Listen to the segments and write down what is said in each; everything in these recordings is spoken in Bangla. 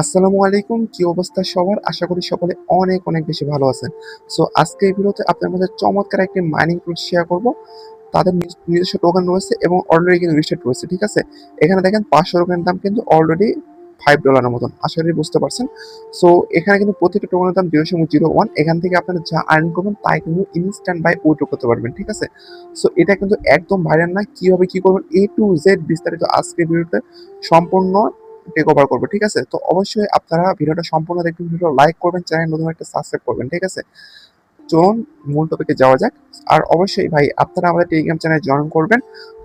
আসসালামু আলাইকুম। কি অবস্থা সবার? আশা করি সকলে অনেক, অনেক বেশি ভালো আছেন। সো আজকে এই ভিডিওতে আপনার মাঝে চমৎকার একটি মাইনিং টুল শেয়ার করব। তাদের নিজস্ব টোকেন রয়েছে এবং অলরেডি কিন্তু রিস্টার্ট রয়েছে। ঠিক আছে? এখানে দেখেন ৫০০ টোকেনের দাম কিন্তু অলরেডি $5 এর মতন। আশা করি বুঝতে পারছেন। সো এখানে কিন্তু প্রত্যেকটা টোকেনের দাম 0.01। এখান থেকে আপনারা যা আর্ন করবেন তাই কিন্তু ইনস্ট্যান্ট বাই উইথড্র করতে পারবেন। ঠিক আছে? সো এটা কিন্তু একদম ভাইরাল না। কিভাবে কি করবেন A to Z বিস্তারিত আজকের ভিডিওতে সম্পূর্ণ টেক ওভার করবে। ঠিক আছে? তো অবশ্যই আপনারা ভিডিওটা সম্পূর্ণ দেখবেন, ভিডিওটা লাইক করবেন, চ্যানেল নতুন একটা সাবস্ক্রাইব করবেন। ঠিক আছে? চলুন মূল টপিকে যাওয়া যাক। আর অবশ্যই ভাই আপনারা আমাদের টেলিগ্রাম চ্যানেলে জয়েন করবেন।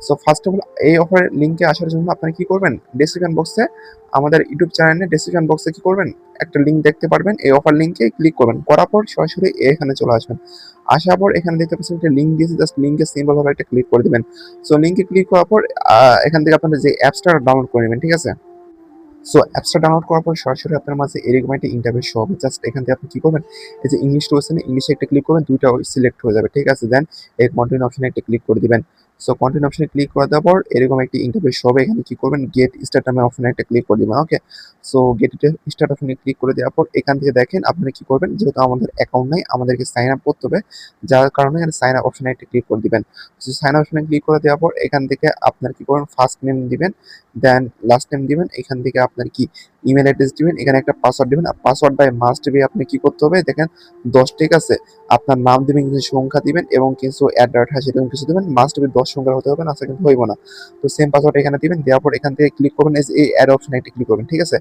সো ফার্স্ট অফ অল এই অফারের লিংকে আসার জন্য আপনারা কি করবেন? ডেসক্রিপশন বক্সে আমাদের ইউটিউব চ্যানেলে ডেসক্রিপশন বক্সে কি করবেন? একটা লিংক দেখতে পারবেন। এই অফার লিংকে ক্লিক করবেন। করার পর সরাসরি এখানে চলে আসবেন। আসার পর এখানে দেখতে পাচ্ছেন একটা লিংক দিয়েছে, জাস্ট লিংকে সিম্পল ভাবে একটা ক্লিক করে দিবেন। সো লিংকে ক্লিক করার পর এখান থেকে আপনারা যে অ্যাপসটা ডাউনলোড করে নেবেন। ঠিক আছে? সো অ্যাপসটা ডাউনলোড করার পর সরাসরি আপনার মাঝে এরকম একটা ইন্টারফেস শো হবে। জাস্ট এখান থেকে আপনি কি করবেন? এই যে ইংলিশ রয়েছে না? ইংলিশে একটা ক্লিক করবেন, ২ টা সিলেক্ট হয়ে যাবে। ঠিক আছে? দেন এই কন্টিনিউ অপশনে একটা ক্লিক করে দিবেন। সো কন্টিনিউ অপশনে ক্লিক করে দেওয়ার পর এরকম একটি ইন্টারফেস শো হবে। এখানে কি করবেন? গেট স্টার্ট নামে অপশনে একটা ক্লিক করে দিবেন। ওকে? সো গেট স্টার্ট অপশনে ক্লিক করে দেওয়ার পর এখান থেকে দেখেন আপনারা কি করবেন? যেহেতু আমাদের অ্যাকাউন্ট নাই, আমাদেরকে সাইন আপ করতে হবে। যার কারণে এখানে সাইন আপ অপশনে একটা ক্লিক করে দিবেন। সো সাইন আপ অপশনে ক্লিক করে দেওয়ার পর এখান থেকে আপনার কি করবেন? ফার্স্ট নেম দিবেন, দেন লাস্ট নেম দিবেন। এখান থেকে আপনার কি ইমেল অ্যাড্রেস দিবেন, এখানে একটা পাসওয়ার্ড দিবেন। আর পাসওয়ার্ড বাই মাস্ট বি আপনি কি করতে হবে দেখেন ১০। ঠিক আছে? আপনার নাম দিবেন, কিছু সংখ্যা দিবেন এবং কিছু @# এরকম কিছু দিবেন। মাস্ট বি ১০ সংখ্যার হতে হবে, না আচ্ছা কিন্তু হইব না। তো সেম পাসওয়ার্ড এখানে দিবেন। দেওয়ার পর এখান থেকে ক্লিক করবেন, এই অ্যাড অপশনে একটা ক্লিক করবেন। ঠিক আছে?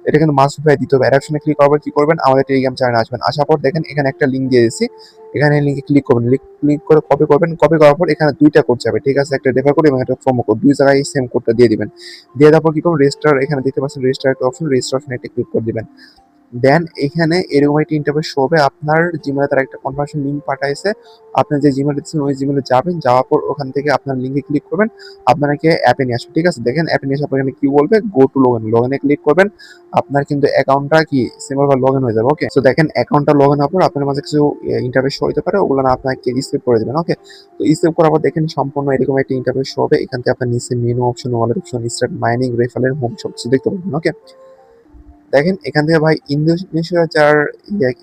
এটা কিন্তু মাস্ট ভেরিফাই দিতে হবে। অ্যাড অপশনে ক্লিক করার পর কি করবেন? আমাদের টেলিগ্রাম চ্যানেলে আসবেন। আসার পর দেখেন এখানে একটা লিংক দিয়ে দিয়েছি। এখানে লিংকে ক্লিক করবেন। ক্লিক করে কপি করবেন। কপি করার পর এখানে ২ টা কোড যাবে। ঠিক আছে? একটা রেফার কোড এবং একটা প্রোমো কোড। ২ জায়গায় সেম কোডটা দিয়ে দিবেন। দিয়ে দেওয়ার পর কি করবেন? রেজিস্টার, এখানে দেখতে পাচ্ছেন রেজিস্টার একটা অপশন, রেজিস্টার অপশনে একটা ক্লিক করে দিবেন। দেন এখানে এরকম একটা ইন্টারফেস শো হবে। আপনার জিমেলে তারা একটা কনফার্মেশন লিংক পাঠাইছে। আপনি যে জিমেল দিচ্ছেন ওই জিমেলে যাবেন, যাওয়ার পর ওখান থেকে আপনার লিংকে ক্লিক করবেন। আপনাকে অ্যাপে নিয়ে আসবে। ঠিক আছে? দেখেন অ্যাপে নিয়ে আসার পর এখানে কি বলবে? Go to login. লগইনে ক্লিক করবেন। আপনার কিন্তু অ্যাকাউন্টটা কি সিম্পল ভাবে লগইন হয়ে যাবে। ওকে? সো দেখেন অ্যাকাউন্টটা লগইন হওয়ার পর আপনার মাঝে কিছু ইন্টারফেস শো হইতে পারে। ওগুলো না আপনাকে স্কিপ করে দিবেন। ওকে? তো স্কিপ করার পর দেখেন সম্পূর্ণ এরকম একটা ইন্টারফেস শো হবে। এখান থেকে আপনার নিচে menu option, wallet option, start mining, referral, home সবকিছু দেখতে পাবেন। ওকে? দেখেন এখান থেকে ভাই ইন্দোনেশিয়ার যার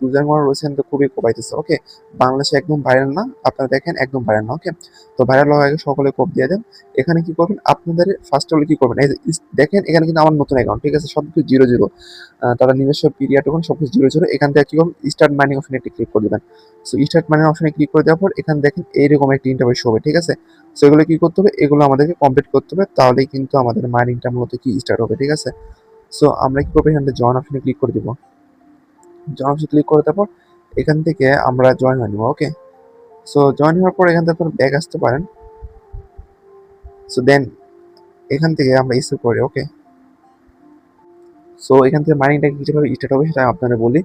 ইউজার গুলো রয়েছেন তো খুবই কোপাইতেছে। ওকে? বাংলাদেশে একদম ভাইরাল না। আপনারা দেখেন একদম ভাইরাল না। ওকে? তো ভাইরাল হওয়ার আগে সকলে কোপ দিয়ে দেন। এখানে কি করবেন? আপনাদের ফার্স্ট অফ অল কি করবেন? এই যে দেখেন এখানে কিন্তু আমার নতুন অ্যাকাউন্ট। ঠিক আছে? সবকিছু ০, ০। তারা নিজস্ব পিরিয়ড টোকেন সবকিছু ০, ০। এখান থেকে কি করবেন? স্টার্ট মাইনিং অপশনে একটা ক্লিক করে দিবেন। সো স্টার্ট মাইনিং অপশনে ক্লিক করে দেওয়ার পর এখানে দেখেন এইরকম একটা ইন্টারফেস হবে। ঠিক আছে? সো এগুলো কি করতে হবে? এগুলো আমাদেরকে কমপ্লিট করতে হবে। তাহলেই কিন্তু আমাদের মাইনিংটা মূলত কি স্টার্ট হবে। ঠিক আছে? সো আমরা কি করবো? এখান থেকে জয়েন অপশনে ক্লিক করে দিব। জয়েন অপশনে ক্লিক করে তারপর এখান থেকে আমরা জয়েন হয়ে নিব। ওকে? সো জয়েন হওয়ার পর এখান থেকে আপনারা ব্যাক আসতে পারেন। সো দেন এখান থেকে আমরা ইস্যু করি। ওকে? সো এখান থেকে মাইনিংটা কিভাবে স্টার্ট হবে সেটা আপনারা বলি।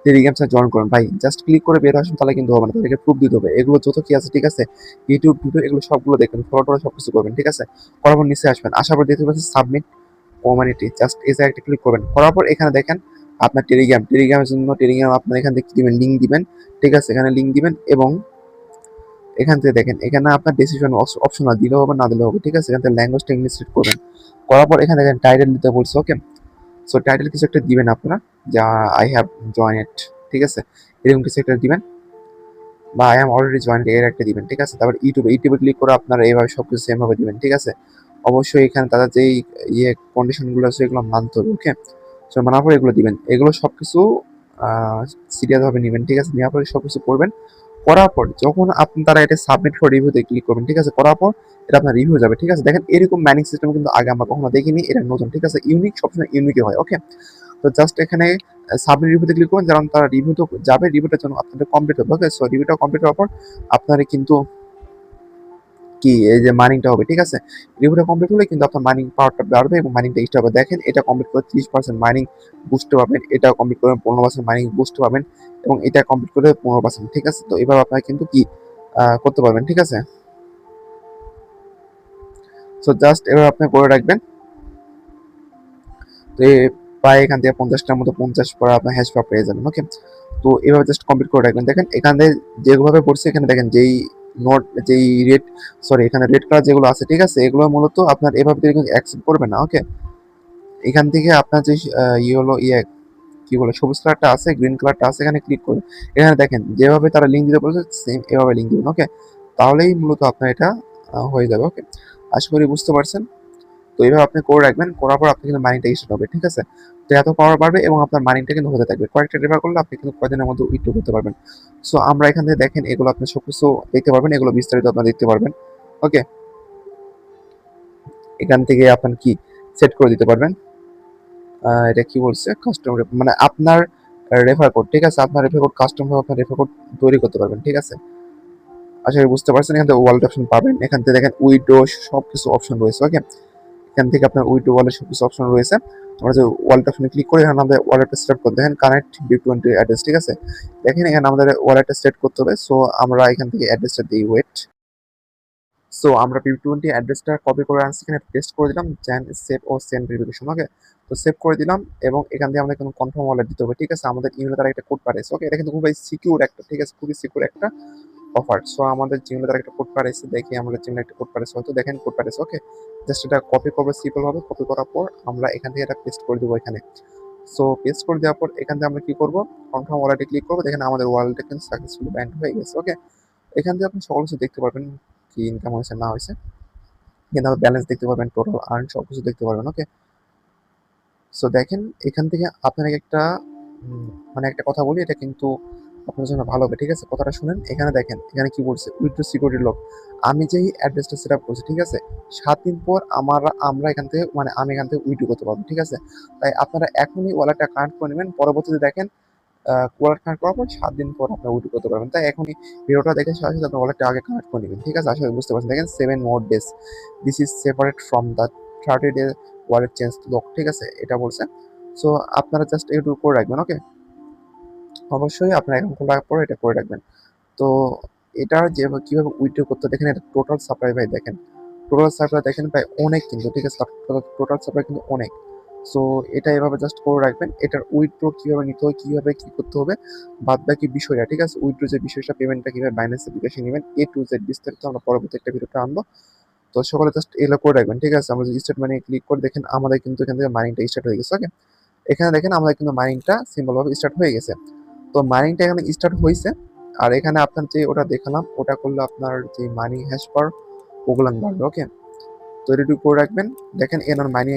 টেলিগ্রাম চ্যানেল জয়েন করুন ভাই। জাস্ট ক্লিক করে বের আসুন, তাহলে কিন্তু হবে না। তাদেরকে প্রুফ দিতে হবে। এগুলো যত কি আছে, ঠিক আছে? ইউটিউব ভিডিও এগুলো সবগুলো দেখবেন। ফলো টলো সবকিছু করবেন। ঠিক আছে? করার পর নিচে আসবেন। আসার পর দেখতে পাচ্ছেন সাবমিট কমিউনিটি, জাস্ট এই জায়গাটা ক্লিক করবেন। করার পর এখানে দেখেন আপনার টেলিগ্রামের জন্য টেলিগ্রাম আপনার এখান থেকে দিবেন, লিঙ্ক দিবেন। ঠিক আছে? এখানে লিঙ্ক দিবেন এবং এখান থেকে দেখেন এখানে আপনার ডিসিশন অপশনাল, দিলেও হবে না দিলেও হবে। ঠিক আছে? এখান থেকে ল্যাঙ্গুয়েজটা ইংলিশ সিলেক্ট করবেন। করার পর এখানে দেখেন টাইটেল দিতে বলছে। ওকে? সো টাইটেল কিছু একটা দিবেন আপনারা, যা আই হ্যাভ জয়েন্ট। ঠিক আছে? এরকম কিছু একটা দিবেন, বা আই এম অলরেডি জয়েন্ট এর একটা দিবেন। ঠিক আছে? তারপর ইউটিউবে ক্লিক করে আপনারা এইভাবে সবকিছু সেম ভাবে দিবেন। ঠিক আছে? অবশ্যই এখানে তারা যেই কন্ডিশনগুলো আছে এগুলো মানতে হবে। ওকে? সো মানার পর এগুলো দিবেন। এগুলো সবকিছু সিরিয়াস ভাবে নিবেন। ঠিক আছে? নেওয়ার পরে সবকিছু করবেন। করার পর যখন আপনি তারা এটা সাবমিট ফর রিভিউতে ক্লিক করবেন। ঠিক আছে? করার পর এটা আপনার রিভিউ যাবে। ঠিক আছে? দেখেন এরকম ম্যানিং সিস্টেম কিন্তু আগে আমরা কখনো দেখিনি। এটা নতুন। ঠিক আছে? ইউনিক, সবসময় ইউনিকই হয়। ওকে? তো জাস্ট এখানে সাবমিট রিভিউতে ক্লিক করবেন, কারণ তারা রিভিউ তো যাবে, রিভিউটার জন্য আপনাদের কমপ্লিট হবে। ওকে? সো রিভিউটা কমপ্লিট হওয়ার পর আপনার কিন্তু কি এই যে মাইনিংটা হবে। ঠিক আছে? রিভিউটা কমপ্লিট হলে কিন্তু আপনার মাইনিং পাওয়ারটা বাড়বে এবং মাইনিংটা এক্সট্রা হবে। দেখেন এটা কমপ্লিট করে 30% মাইনিং বুস্ট পাবেন, এটা কমপ্লিট করে 15% মাইনিং বুস্ট পাবেন এবং এটা কমপ্লিট করে 15%। ঠিক আছে? তো এবার আপনারা কিন্তু কি করতে পারবেন। ঠিক আছে? সো জাস্ট এবার আপনি করে রাখবেন। তো প্রায় এখান থেকে 50টার মতো 50 পর আপনার হ্যাশ পাওয়া পেয়ে যাবেন। ওকে? তো এভাবে জাস্ট কমপ্লিট করে রাখবেন। দেখেন এখানে যেভাবে পড়ছে, এখানে দেখেন যেই রেড, সরি, এখানে রেড কালার যেগুলো আছে, ঠিক আছে? এগুলো মূলত আপনার এভাবে কিন্তু অ্যাকসেপ্ট করবে না। ওকে? সো এখানে দেখেন এখানে 50% মাইনিং বুস্ট পাবেন, 50% মাইনিং বুস্ট পাবেন এবং এটা কমপ্লিট করে 15% মাইনিং বুস্ট পাবেন। ঠিক আছে? তো এবার আপনারা কিন্তু কি করতে পারবেন? এখান থেকে আপনার যে ইয়ে কি বলে সবুজ কালারটা আছে, গ্রিন কালারটা আছে, এখানে ক্লিক করুন। এখানে দেখেন যেভাবে তারা লিঙ্ক দিতে বলেছে সেম এভাবে লিঙ্ক দিবেন। ওকে, তাহলেই মূলত আপনার এটা হয়ে যাবে। ওকে, আশা করি বুঝতে পারছেন। তো এইভাবে আপনি করে রাখবেন, করার পর আপনি কিন্তু মাইনিংটা স্টার্ট হবে। ঠিক আছে, তো এত পাওয়ার বাড়বে এবং আপনার মাইনিংটা কিন্তু হতে থাকবে। কয়েকটা রেফার করলে আপনি কিন্তু কয়েকদিনের মধ্যে উইথড্র করতে পারবেন। সো আমরা এখান থেকে দেখেন এগুলো আপনি সব কিছু দেখতে পারবেন, এগুলো বিস্তারিত আপনারা দেখতে পারবেন। ওকে, এখান থেকে আপনার কি সেট করে দিতে পারবেন। এটা কি বলছে কাস্টমার, মানে আপনার রেফার কোড। ঠিক আছে, আপনার রেফার কোড কাস্টম ভাবে আপনার রেফার কোড তৈরি করতে পারবেন। ঠিক আছে, আশা করি বুঝতে পারছেন। এখান থেকে ওয়ালেট অপশন পাবেন, এখান থেকে দেখেন উইড্রো সব কিছু অপশন রয়েছে। ওকে, এখান থেকে আপনার উইড্রো ওয়ালেট সব কিছু অপশন রয়েছে। আমরা যে ওয়ালেট অপশনে ক্লিক করে এখানে আমাদের ওয়ালেটটা সেট করতে, দেখেন কানেক্ট BIP20 অ্যাড্রেস। ঠিক আছে, দেখেন এখানে আমাদের ওয়ালেটটা সেট করতে হবে। সো আমরা এখান থেকে অ্যাড্রেসটা দিই, ওয়েট। সো আমরা BIP20 অ্যাড্রেসটা কপি করে আনছি, এখানে পেস্ট করে দিলাম, দেন সেভ ও সেন্ড ভেরিফিকেশন। ওকে, তো সেভ করে দিলাম এবং এখান থেকে আমাদের কিন্তু কনফার্ম ওয়ালেট দিতে হবে। ঠিক আছে, আমাদের ইমেলে তারা একটা কোড পাঠিয়েছে। ওকে, এটা কিন্তু খুবই সিকিউর একটা, ঠিক আছে, খুবই সিকিউর একটা অফার। সো আমাদের জিমেলে তারা একটা কোড পাঠিয়েছে, দেখি আমাদের জিমেলে একটা কোড পাঠিয়েছে, হয়তো দেখেন কোড পাঠিয়েছে। ওকে, জাস্ট এটা কপি করবো সিম্পল ভাবে, কপি করার পর আমরা এখান থেকে এটা পেস্ট করে দেবো এখানে। সো পেস্ট করে দেওয়ার পর এখান থেকে আমরা কি করবো, কনফার্ম ওয়ালেটে ক্লিক করবো, দেখেন আমাদের ওয়ালেটটা কিন্তু সাকসেসফুলি ব্যান্ড হয়ে গেছে। ওকে, এখান থেকে আপনি সকল কিছু দেখতে পারবেন, কি ইনকাম হয়েছে না হয়েছে, কিন্তু ব্যালেন্স দেখতে পারবেন, টোটাল আর্ন সব কিছু দেখতে পারবেন। ওকে, সো দেখেন এখান থেকে আপনাকে একটা মানে একটা কথা বলি, এটা কিন্তু আপনার জন্য ভালো হবে। ঠিক আছে, কথাটা শুনেন। এখানে দেখেন এখানে কি বলছে, উইথড্র সিকিউরিটি লক। আমি যেই অ্যাড্রেসটা সেট আপ করছি, ঠিক আছে, 7 দিন পর আমরা এখান থেকে মানে আমি এখান থেকে উইথড্র করতে পারবো। ঠিক আছে, তাই আপনারা এখনই ওয়ালেটটা কানেক্ট করে নেবেন, পরবর্তীতে দেখেন ওয়ালেট কানেক্ট করার পর 7 দিন পর আপনারা উইথড্র করতে পারবেন। তাই এখনই ভিডিওটা দেখে সাথে সাথে আপনার ওয়ালেটটা আগে কানেক্ট করে নেবেন। ঠিক আছে, আশা করি বুঝতে পারছেন। দেখেন 7 মোর days, this is separate from the 30 day wallet change lock. ঠিক আছে, এটা বলছে। সো আপনারা জাস্ট একটু করে রাখবেন। ওকে, অবশ্যই আপনার অ্যাকাউন্ট খোলার পর এটা করে রাখবেন। তো এটা যে কিভাবে উইথড্র করতে, দেখেন এটা টোটাল সাপ্লাই ভাই, দেখেন টোটাল সাপ্লাই দেখেন ভাই অনেক কিন্তু। ঠিক আছে, টোটাল সাপ্লাই কিন্তু অনেক। সো এটা এভাবে জাস্ট করে রাখবেন। এটার উইথড্র কিভাবে নিতে হবে, কিভাবে কি করতে হবে, বাদ বাকি বিষয়টা। ঠিক আছে, উইথড্র যে বিষয়টা, পেমেন্টটা কিভাবে বাইন্যান্সে বিকাশে নেবেন, A to Z বিস্তারিত আমরা পরবর্তী একটা ভিডিওতে আনবো। তো সকলে জাস্ট এগুলো করে রাখবেন। ঠিক আছে, আমরা যদি স্টার্ট মানি ক্লিক করে দেখেন আমাদের কিন্তু এখান থেকে মাইনিংটা স্টার্ট হয়ে গেছে। ওকে, এখানে দেখেন আমাদের কিন্তু মাইনিংটা সিম্পলভাবে স্টার্ট হয়ে গেছে। তো মাইনিংটা এখানে স্টার্ট হয়েছে। আর এখানে আপনার যে ওটা দেখালাম, ওটা করলে আপনার যে মানি হ্যাশ পাওয়ার ওগুলো বাড়বে। ওকে, তো রেডি করে রাখবেন। দেখেন এনার মাইনিং